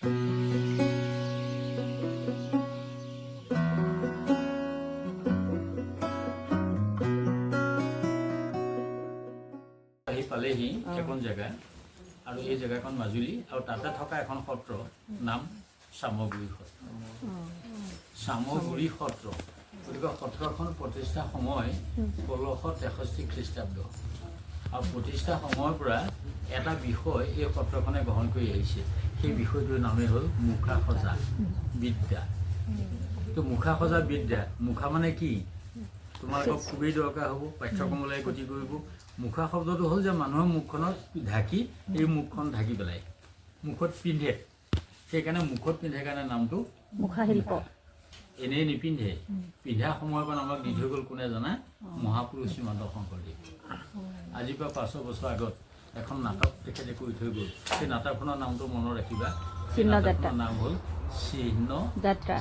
আহি পালেহি এখন জেগা আৰু এই জেগাখন মাজুলী আৰু তাতে থকা এখন সত্ৰ নাম চামগুৰি সত্ৰ। চামগুৰি সত্ৰ গতিকে সত্ৰখন প্ৰতিষ্ঠা সময় 1663 খ্ৰীষ্টাব্দ আৰু প্ৰতিষ্ঠা সময়ৰ পৰা এটা বিষয় এই সত্ৰখনে গ্ৰহণ কৰি আহিছে। সেই বিষয়টোৰ নামেই হ'ল মুখা সজা বিদ্যা। তো মুখা সজা বিদ্যা, মুখা মানে কি তোমালোকক খুবেই দৰকাৰ হ'ব, পাঠ্যক্ৰমলৈ গতি কৰিব। মুখা শব্দটো হ'ল যে মানুহৰ মুখখনত ঢাকি এই মুখখন ঢাকি পেলাই মুখত পিন্ধে, সেইকাৰণে মুখত পিন্ধে কাৰণে নামটো মুখা শিল্প। এনেই নিপিন্ধে, পিন্ধা সময়কণ আমাক দি থৈ গ'ল কোনে জানা? মহাপুৰুষ শ্ৰীমন্ত শংকৰদেৱ। আজিৰ পৰা 500 বছৰ আগত এখন নাটক তেখেতে কৰি থৈ গ'ল। সেই নাটকখনৰ নামটো মনত ৰাখিবা, নাটকখনৰ নাম হ'ল চিহ্ন যাত্ৰা।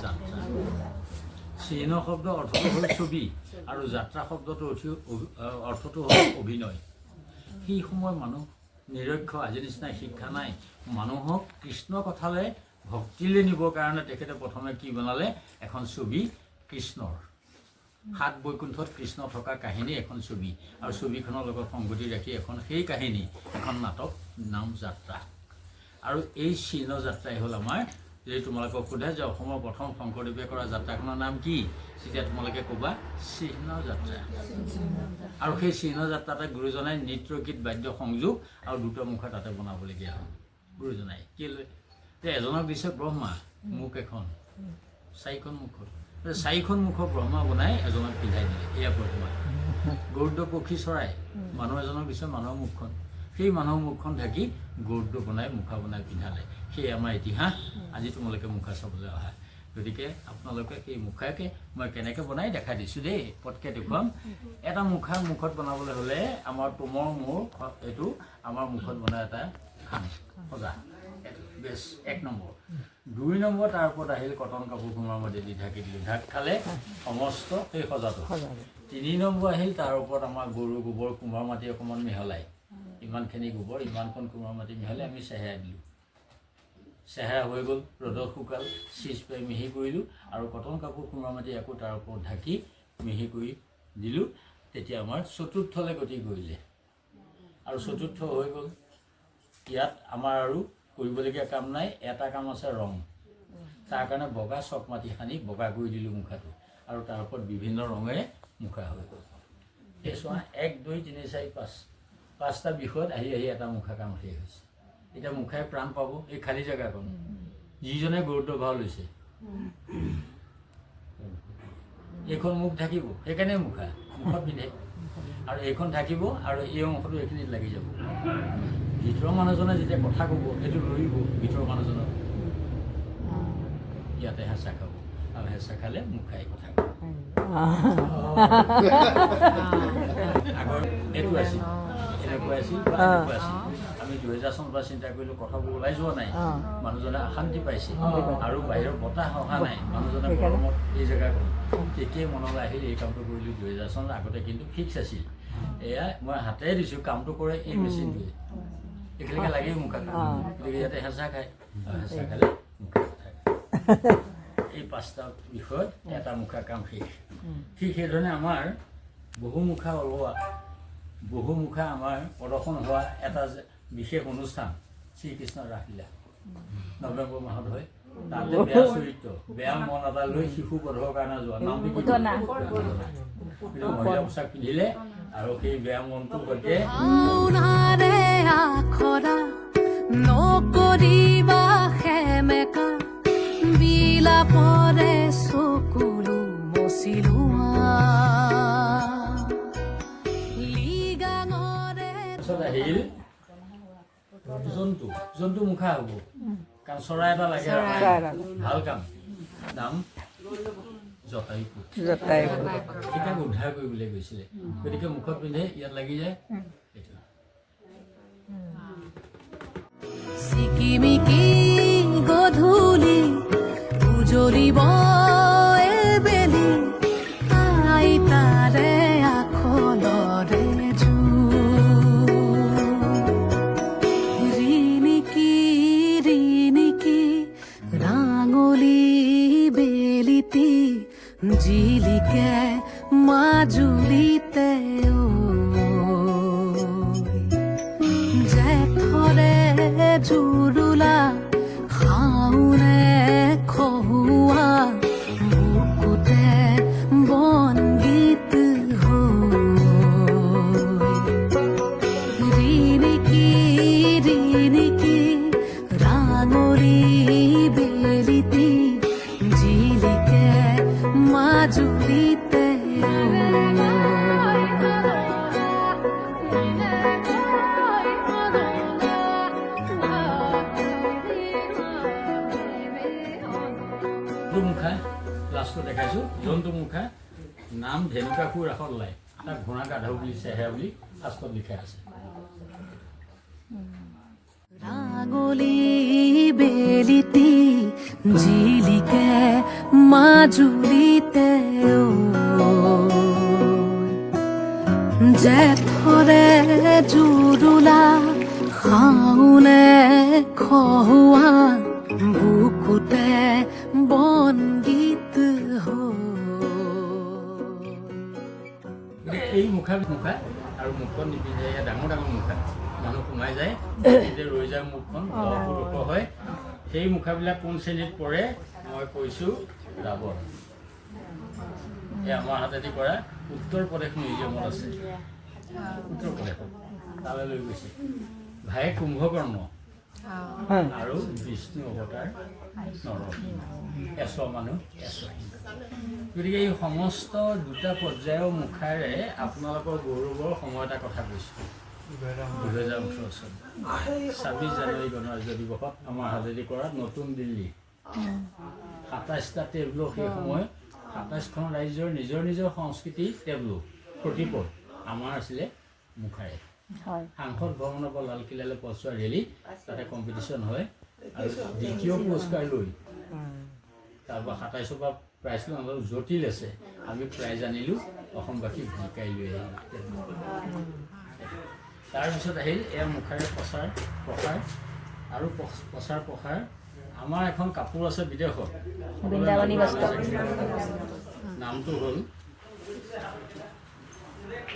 চিহ্ন শব্দ অৰ্থটো হ'ল ছবি আৰু যাত্ৰা শব্দটো অৰ্থটো হ'ল অভিনয়। সেই সময় মানুহ নিৰক্ষ, আজিৰ নিচিনা শিক্ষা নাই। মানুহক কৃষ্ণ কথালৈ ভক্তিলৈ নিবৰ কাৰণে তেখেতে প্ৰথমে কি বনালে? এখন ছবি, কৃষ্ণৰ 7 বৈকুণ্ঠত কৃষ্ণ থকা কাহিনী এখন ছবি, আৰু ছবিখনৰ লগত সংগতি ৰাখি এখন সেই কাহিনী এখন নাটক নাম যাত্ৰা। আৰু এই চিহ্ন যাত্ৰাই হ'ল আমাৰ, যদি তোমালোকক সোধে যে অসমৰ প্ৰথম শংকৰদেৱে কৰা যাত্ৰাখনৰ নাম কি, তেতিয়া তোমালোকে ক'বা চিহ্ন যাত্ৰা। আৰু সেই চিহ্ন যাত্ৰাতে গুৰুজনাই নৃত্য গীত বাদ্য সংযোগ আৰু দুটা মুখা তাতে বনাবলগীয়া হ'ল। গুৰুজনাই কেলৈ? এজনক দিছে ব্ৰহ্মা মুখ এখন, 4খন মুখত, 4খন মুখৰ ব্ৰহ্মা বনাই এজনক পিন্ধাই দিলে। এয়া ব্ৰহ্মা। গৰুড পক্ষী চৰাই মানুহ এজনক দিছে মানুহৰ মুখখন, সেই মানুহৰ মুখখন ঢাকি গৰুড বনাই মুখা বনাই পিন্ধালে। সেই আমাৰ ইতিহাস। আজি তোমালোকে মুখা চাবলৈ অহা, গতিকে আপোনালোকে সেই মুখাকে মই কেনেকৈ বনাই দেখাই দিছোঁ দেই, পটকৈ দেখুৱাম। এটা মুখা মুখত বনাবলৈ হ'লে আমাৰ তোমাৰ মোৰ এইটো আমাৰ মুখত বনাই এটা খাম সজা, বেছ 1 নম্বৰ। 2 নম্বৰ তাৰ ওপৰত আহিল কটন কাপোৰ কুমাৰ মাটি ঢাকি দিলোঁ, ঢাক খালে সমস্ত সেই সজাটো। 3 নম্বৰ আহিল তাৰ ওপৰত আমাৰ গৰু গোবৰ কুমাৰ মাটি অকণমান মিহলাই, ইমানখিনি গোবৰ ইমানখন কুমাৰ মাটি মিহলাই আমি চেহেৰা দিলোঁ। চেহেৰা হৈ গ'ল, ৰ'দত শুকাল, চিজ পাই মিহি কৰিলোঁ আৰু কটন কাপোৰ কুমাৰ মাটি আকৌ তাৰ ওপৰত ঢাকি মিহি কৰি দিলোঁ। তেতিয়া আমাৰ চতুৰ্থলৈ গতি কৰিলে আৰু চতুৰ্থ হৈ গ'ল। ইয়াত আমাৰ আৰু কৰিবলগীয়া কাম নাই, এটা কাম আছে ৰং। তাৰ কাৰণে বগা চক মাটি সানি বগা কৰি দিলোঁ মুখাটো, আৰু তাৰ ওপৰত বিভিন্ন ৰঙেৰে মুখা হৈ গ'ল। এই চোৱা 1 2 3 4 5 5টা বিষয়ত আহি আহি এটা মুখা কাম শেষ হৈছে। এতিয়া মুখাই প্ৰাণ পাব এই খালী জেগাকণ, যিজনে গুৰুত্ব ভাও লৈছে। এইখন মুখ ঢাকিব, সেইকাৰণে মুখা মুখত পিন্ধে, আৰু এইখন ঢাকিব আৰু এই অংশটো এইখিনিত লাগি যাব। ভিতৰৰ মানুহজনে যেতিয়া কথা ক'ব সেইটো লৰিব ভিতৰৰ মানুহজনক, ইয়াতে হেঁচা খাব, আৰু হেঁচা খালে মুখাই কথা ক'ব। আগৰ এইটো আছিল, এনেকুৱা আছিল বা এনেকুৱা আছিল। আমি 2000 চনৰ পৰা চিন্তা কৰিলোঁ, কথাবোৰ ওলাই যোৱা নাই, মানুহজনে অশান্তি পাইছে আৰু বাহিৰৰ বতাহ অহা নাই, মানুহজনে গৰমত এই জেগাখন। তেতিয়াই মনলৈ আহিল এই কামটো কৰিলোঁ 2000 চনত। আগতে কিন্তু ফিক্স আছিল, এয়া মই হাতেৰে দিছোঁ, কামটো কৰে এই মেচিনটোৱে, এইখিনিকে লাগেই মুখা। গতিকে ইয়াতে হেঁচা খায়, হেঁচা খালে মুখা থাকে। এই 5টা বিষয়ত এটা মুখা কাম শেষ। ঠিক সেইধৰণে আমাৰ বহু মুখা ওলোৱা, বহু মুখা আমাৰ প্ৰদৰ্শন হোৱা এটা বিশেষ অনুষ্ঠান শ্ৰীকৃষ্ণৰ ৰাসলীলা নৱেম্বৰ মাহত হয়। তাতে বেয়া চৰিত্ৰ, বেয়া মন এটা লৈ শিশু বধৰ কাৰণে যোৱা নাম মহিলা পোচাক পিন্ধিলে আৰু সেই বেয়া মনটো গতিকে আহিল জন্তু। জন্তু মুখা হ'ব, কাৰণ চৰাই এটা লাগে, ভাল কাম। নাম জটায়ুপুত, এটাক উদ্ধাৰ কৰিবলৈ গৈছিলে, গতিকে মুখত পিন্ধে ইয়াত লাগি যায়। চিকিমিকি গধূলি উজলিব এবেলি, আইতাৰে আখলৰে ৰিণিকি ৰিণিকি বেলিতি জিলিকে মাজুলিতে জেঠৰে জুৰুলা শাওনে খহুৱা বুকুতে বনগীত ৰিণিকি ৰাঙৰি বেলিতি জিলিকে মাজুলিতে মুখা লাষ্টত দেখাইছোঁ জন্তু মুখা নাম ধেনুকাসুৰ ৰাসত লাই তাক ঘোঁৰা গাধ বুলি চেহে বুলি লাষ্টত লিখা আছে ৰাঙলি বেলিতি জিলিকে মাজুলিতে জেঠৰে জুৰুলা শাওনে খহুৱা বুকুতে বনগীত এই মুখা আৰু মুখখন নিপিন্ধে ডাঙৰ ডাঙৰ মুখা মানুহ সোমাই যায় এতিয়া ৰৈ যায় মুখখন লোক হয় সেই মুখাবিলাক কোন শ্ৰেণীত পৰে মই কৈছোঁ ৰাৱণ এই আমাৰ হাতেদি কৰা উত্তৰ প্ৰদেশ মিউজিয়ামত আছে উত্তৰ প্ৰদেশত তালৈ লৈ গৈছে ভাই কুম্ভকৰ্ণ আৰু বিষ্ণু অৱতাৰ নৰসিংহ এশ মানুহ এশ গতিকে এই সমস্ত দুটা পৰ্যায়ৰ মুখাৰে আপোনালোকৰ গৌৰৱৰ সময় এটা কথা কৈছোঁ 2018 চন 26 জানুৱাৰী গণৰাজ্য দিৱসত আমাৰ হাতেদি কৰা নতুন দিল্লী 27টা টেবলো সেই সময়ত 27খন ৰাজ্যৰ নিজৰ নিজৰ সংস্কৃতি টেবলো প্ৰতিপদ আমাৰ আছিলে মুখাৰে সাংসদ ভৱনৰ পৰা লালকিল্লালৈ পথছোৱা ৰেলী তাতে কম্পিটিশ্যন হয় আৰু দ্বিতীয় পুৰস্কাৰ লৈ তাৰপৰা 27ৰ পৰা প্ৰাইজ লৈ জটিল আছে আমি প্ৰাইজ আনিলোঁ অসমবাসীক জিকাই লৈ আহিলোঁ তাৰপিছত আহিল এয়া মুখাৰে প্ৰচাৰ প্ৰসাৰ আৰু প্ৰচাৰ প্ৰসাৰ আমাৰ এখন কাপোৰ আছে বিদেশত নামটো হ'ল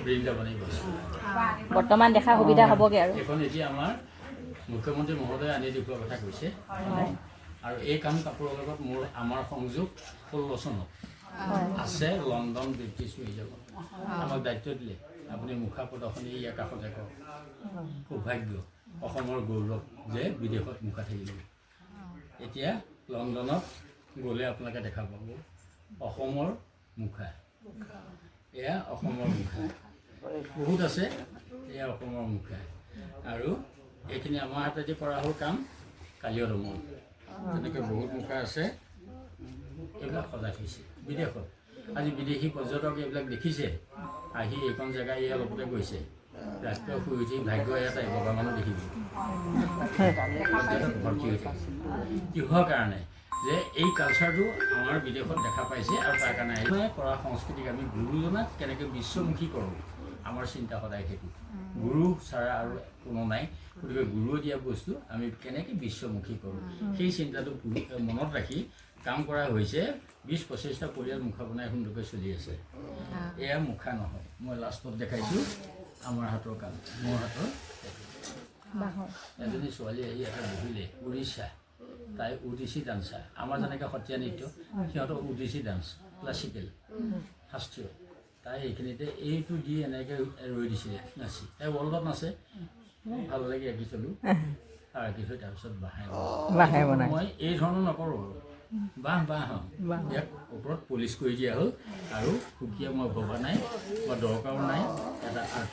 বৃন্দাবনী বস্ত্ৰ বৰ্তমান দেখা সুবিধা হ'বগে আৰু এখন এতিয়া আমাৰ মুখ্যমন্ত্ৰী মহোদয়ে আনি দেখুওৱা কথা কৈছে আৰু এই কাপোৰৰ লগত মোৰ আমাৰ সংযোগ 16 চনত আছে লণ্ডন ব্ৰিটিছ মিউজিয়ামত আমাক দায়িত্ব দিলে আপুনি মুখা প্ৰদৰ্শনী ইয়াৰ কাষতে কৰক সৌভাগ্য অসমৰ গৌৰৱ যে বিদেশত মুখা থাকিব এতিয়া লণ্ডনত গ'লে আপোনালোকে দেখা পাব অসমৰ মুখা এয়া অসমৰ মুখা বহুত আছে এয়া অসমৰ মুখা আৰু এইখিনি আমাৰ হাতেদি কৰা হ'ল কাম কালিয় দমন তেনেকৈ বহুত মুখা আছে এইবিলাক সজাই থৈছে বিদেশত আজি বিদেশী পৰ্যটক এইবিলাক দেখিছে আহি এইখন জেগা ইয়াৰ লগতে গৈছে ৰাতিপুৱা শুই উঠি ভাগ্য এটা বগা মানুহ দেখিব ভৰ্তি হৈ থাকে কিহৰ কাৰণে যে এই কালচাৰটো আমাৰ বিদেশত দেখা পাইছে আৰু তাৰ কাৰণে কৰা সংস্কৃতিক আমি গুৰুজনাক কেনেকৈ বিশ্বমুখী কৰোঁ আমাৰ চিন্তা সদায় সেইটো গুৰু ছাৰা আৰু কোনো নাই গতিকে গুৰুৱে দিয়া বস্তু আমি কেনেকৈ বিশ্বমুখী কৰোঁ সেই চিন্তাটো মনত ৰাখি কাম কৰা হৈছে 20-25টা পৰিয়াল মুখা বনাই সুন্দৰকৈ চলি আছে এয়া মুখা নহয় মই লাষ্টত দেখাইছোঁ আমাৰ হাতৰ কাম মোৰ হাতৰ এজনী ছোৱালী আহি এটা বহিলে উৰিষ্যা তাই ওডিচি ডান্সাৰ আমাৰ যেনেকৈ সত্ৰীয়া নৃত্য সিহঁতৰ ওডিচি ডান্স ক্লাছিকেল শাস্ত্ৰীয় তাই এইখিনিতে এইটো দি এনেকৈ ৰৈ দিছিলে নাচি তাই ৱৰ্ল্ডত নাচে ভাল লাগি আঁকি থলোঁ আৰু আঁকি থৈ তাৰপিছত বাঁহে মই এই ধৰণৰ নকৰোঁ বাঁহ ইয়াক ওপৰত পলিচ কৰি দিয়া হ'ল আৰু সুকীয়া মই ভবা নাই বা দৰকাৰো নাই এটা আৰ্ট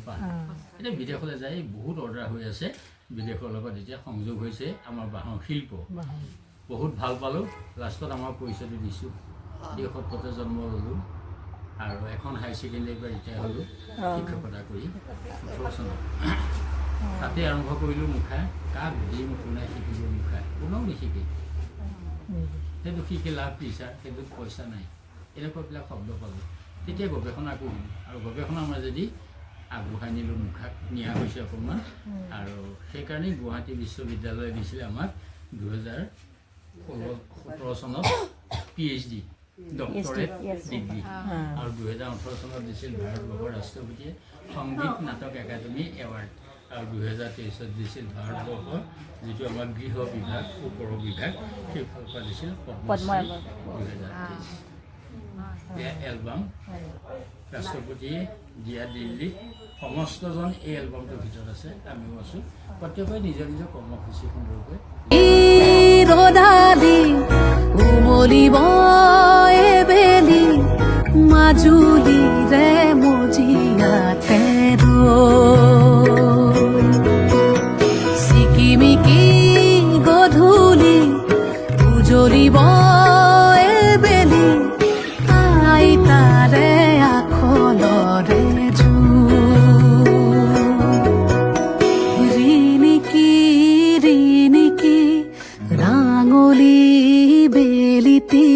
বাঁহ এতিয়া বিদেশলৈ যাই বহুত অৰ্ডাৰ হৈ আছে বিদেশৰ লগত এতিয়া সংযোগ হৈছে আমাৰ বাঁহৰ শিল্প বহুত ভাল পালোঁ লাষ্টত আমাৰ পৰিচয়টো দিছোঁ এই সত্ৰতে জন্ম ল'লোঁ আৰু এখন হাই ছেকেণ্ডেৰীৰ পৰা ৰিটায়াৰ হ'লোঁ শিক্ষকতা কৰি 18 চনত তাতে আৰম্ভ কৰিলোঁ মুখা কাক দিম কোনে শিকিব মুখা কোনেও নিশিকে সেইটো শিকি লাভ দিছা সেইটোত পইচা নাই এনেকুৱাবিলাক শব্দ পালোঁ তেতিয়া গৱেষণা কৰিলোঁ আৰু গৱেষণাৰ মাজেদি আগবঢ়াই নিলোঁ মুখাক নিয়া হৈছে অকণমান আৰু সেইকাৰণে গুৱাহাটী বিশ্ববিদ্যালয়ে দিছিলে আমাক 2017 চনত PhD ডক্টৰেট yes. ডিগ্ৰী আৰু 2018 চনত দিছিল ভাৰতবৰ্ষৰ ৰাষ্ট্ৰপতিয়ে সংগীত নাটক একাডেমী এৱাৰ্ড আৰু 2023 দিছিল ভাৰতবৰ্ষৰ যিটো আমাৰ গৃহ বিভাগ ওপৰ বিভাগ সেই ফালৰ পৰা দিছিল পদ্মশ্ৰী 2023 এয়া এলবাম ৰাষ্ট্ৰপতিয়ে দিয়া দিল্লীত সমস্তজন এই এলবামটোৰ ভিতৰত আছে আমিও আছোঁ প্ৰত্যেকৰে নিজৰ নিজৰ কৰ্মসূচী সুন্দৰকৈ ৰদালি উমলিব এবেলি মাজুলীৰে মজিয়াতে চিকিমিকি গধূলি উজলিব এবেলি আইতাৰে আখলৰে ৰিণিকি ৰাঙলী বেলিতি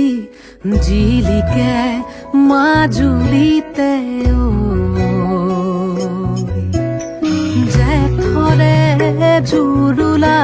জিলিকে মাজুলীতে জেঠৰে জুৰুলা